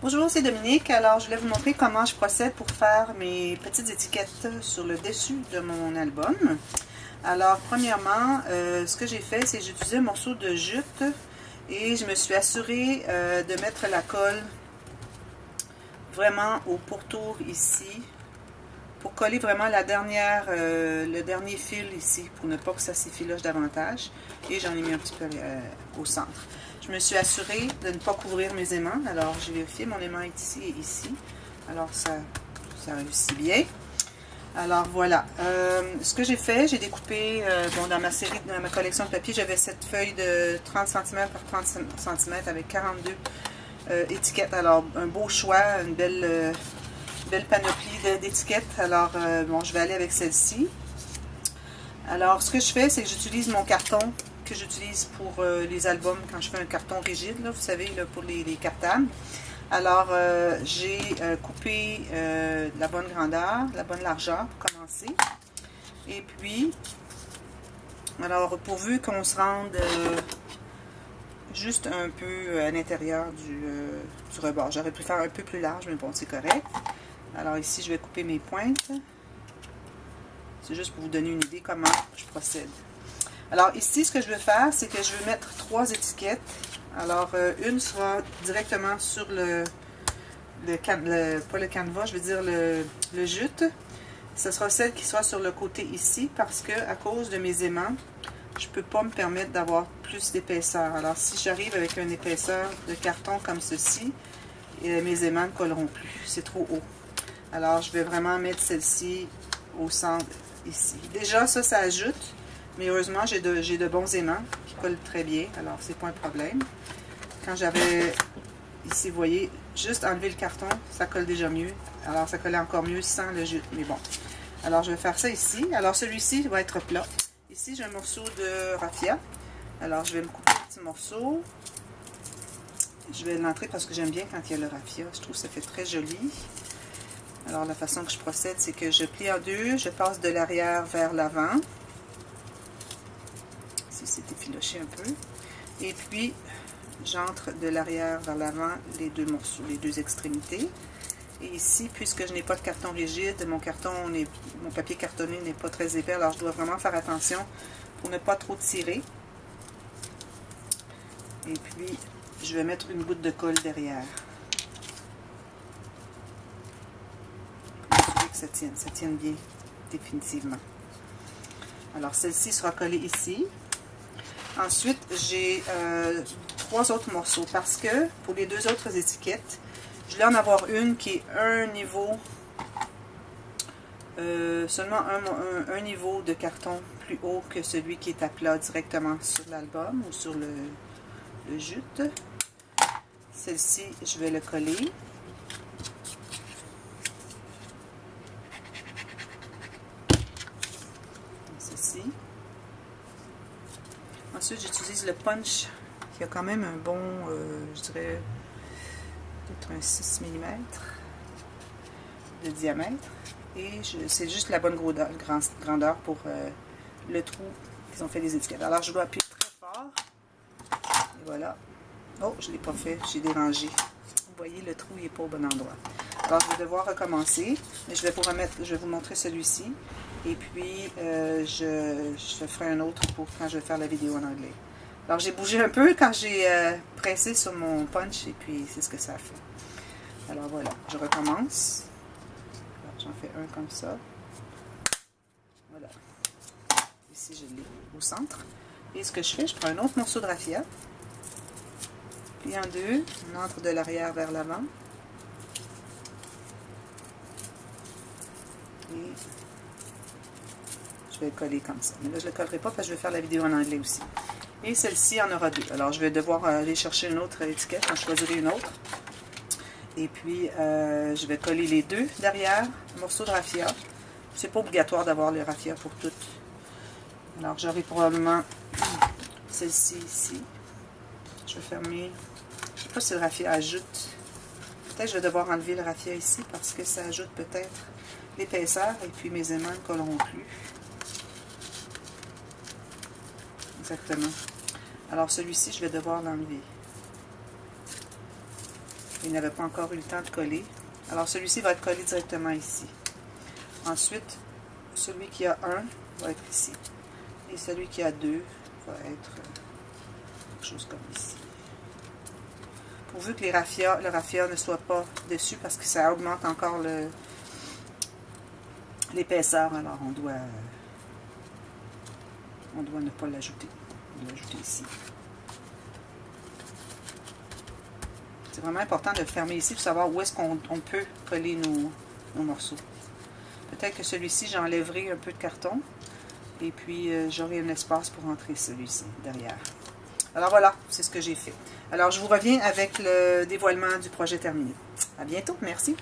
Bonjour, c'est Dominique. Alors, je voulais vous montrer comment je procède pour faire mes petites étiquettes sur le dessus de mon album. Alors, premièrement, ce que j'ai fait, c'est que j'ai utilisé un morceau de jute et je me suis assurée de mettre la colle vraiment au pourtour ici pour coller vraiment la le dernier fil ici pour ne pas que ça s'effiloche davantage. Et j'en ai mis un petit peu au centre. Je me suis assurée de ne pas couvrir mes aimants. Alors, j'ai vérifié, mon aimant est ici et ici. Alors, ça réussit bien. Alors, voilà. Ce que j'ai fait, j'ai découpé, dans ma collection de papier, j'avais cette feuille de 30 cm par 30 cm avec 42 étiquettes. Alors, un beau choix, une belle panoplie d'étiquettes. Alors, bon, je vais aller avec celle-ci. Alors, ce que je fais, c'est que j'utilise mon carton que j'utilise pour les albums quand je fais un carton rigide, là, vous savez, là, pour les cartables. Alors, j'ai coupé la bonne grandeur, la bonne largeur pour commencer. Et puis, alors, pourvu qu'on se rende juste un peu à l'intérieur du rebord. J'aurais pu faire un peu plus large, mais bon, c'est correct. Alors ici, je vais couper mes pointes. C'est juste pour vous donner une idée comment je procède. Alors ici, ce que je vais faire, c'est que je vais mettre 3 étiquettes. Alors, une sera directement sur pas le canevas, je veux dire le jute. Ce sera celle qui sera sur le côté ici, parce que à cause de mes aimants, je ne peux pas me permettre d'avoir plus d'épaisseur. Alors, si j'arrive avec une épaisseur de carton comme ceci, mes aimants ne colleront plus. C'est trop haut. Alors, je vais vraiment mettre celle-ci au centre ici. Déjà, ça ajoute. Mais heureusement, j'ai de bons aimants qui collent très bien. Alors, c'est pas un problème. Quand j'avais ici, vous voyez, juste enlever le carton, ça colle déjà mieux. Alors, ça collait encore mieux sans le jute. Mais bon. Alors, je vais faire ça ici. Alors, celui-ci va être plat. Ici, j'ai un morceau de raffia. Alors, je vais me couper un petit morceau. Je vais l'entrer parce que j'aime bien quand il y a le raffia. Je trouve que ça fait très joli. Alors, la façon que je procède, c'est que je plie en deux, je passe de l'arrière vers l'avant. Ici, c'est effiloché un peu. Et puis, j'entre de l'arrière vers l'avant les deux morceaux, les deux extrémités. Et ici, puisque je n'ai pas de carton rigide, mon papier cartonné n'est pas très épais, alors je dois vraiment faire attention pour ne pas trop tirer. Et puis, je vais mettre une goutte de colle derrière. Que ça tienne bien, définitivement. Alors, celle-ci sera collée ici. Ensuite, j'ai 3 autres morceaux parce que pour les 2 autres étiquettes, je voulais en avoir une qui est un niveau, seulement un niveau de carton plus haut que celui qui est à plat directement sur l'album ou sur le jute. Celle-ci, je vais le coller. Ceci. Ensuite, j'utilise le punch qui a quand même un bon, je dirais, peut-être un 6 mm de diamètre. Et c'est juste la bonne grandeur pour le trou qu'ils ont fait les étiquettes. Alors, je dois appuyer très fort. Et voilà. Oh, je ne l'ai pas fait, j'ai dérangé. Vous voyez, le trou n'est pas au bon endroit. Alors, je vais devoir recommencer. Mais je vais vous montrer celui-ci. Et puis, je ferai un autre pour quand je vais faire la vidéo en anglais. Alors, j'ai bougé un peu quand j'ai pressé sur mon punch. Et puis, c'est ce que ça a fait. Alors, voilà. Je recommence. J'en fais un comme ça. Voilà. Ici, je l'ai au centre. Et ce que je fais, je prends un autre morceau de raffia. Plie en deux. On entre de l'arrière vers l'avant. Et je vais le coller comme ça. Mais là, je ne le collerai pas parce que je vais faire la vidéo en anglais aussi. Et celle-ci en aura 2. Alors, je vais devoir aller chercher une autre étiquette. J'en choisirai une autre. Et puis, je vais coller les 2 derrière, un morceau de raffia. C'est pas obligatoire d'avoir le raffia pour toutes. Alors, j'aurai probablement celle-ci ici. Je vais fermer. Je ne sais pas si le raffia ajoute. Peut-être que je vais devoir enlever le raffia ici parce que ça ajoute peut-être l'épaisseur et puis mes aimants ne colleront plus. Exactement. Alors, celui-ci, je vais devoir l'enlever. Il n'avait pas encore eu le temps de coller. Alors, celui-ci va être collé directement ici. Ensuite, celui qui a 1 va être ici. Et celui qui a 2 va être quelque chose comme ici. Pourvu que le raffia ne soit pas dessus parce que ça augmente encore l'épaisseur. Alors, on doit ne pas l'ajouter. On doit l'ajouter ici. C'est vraiment important de le fermer ici pour savoir où est-ce qu'on peut coller nos morceaux. Peut-être que celui-ci, j'enlèverai un peu de carton. Et puis, j'aurai un espace pour entrer celui-ci derrière. Alors voilà, c'est ce que j'ai fait. Alors, je vous reviens avec le dévoilement du projet terminé. À bientôt, merci.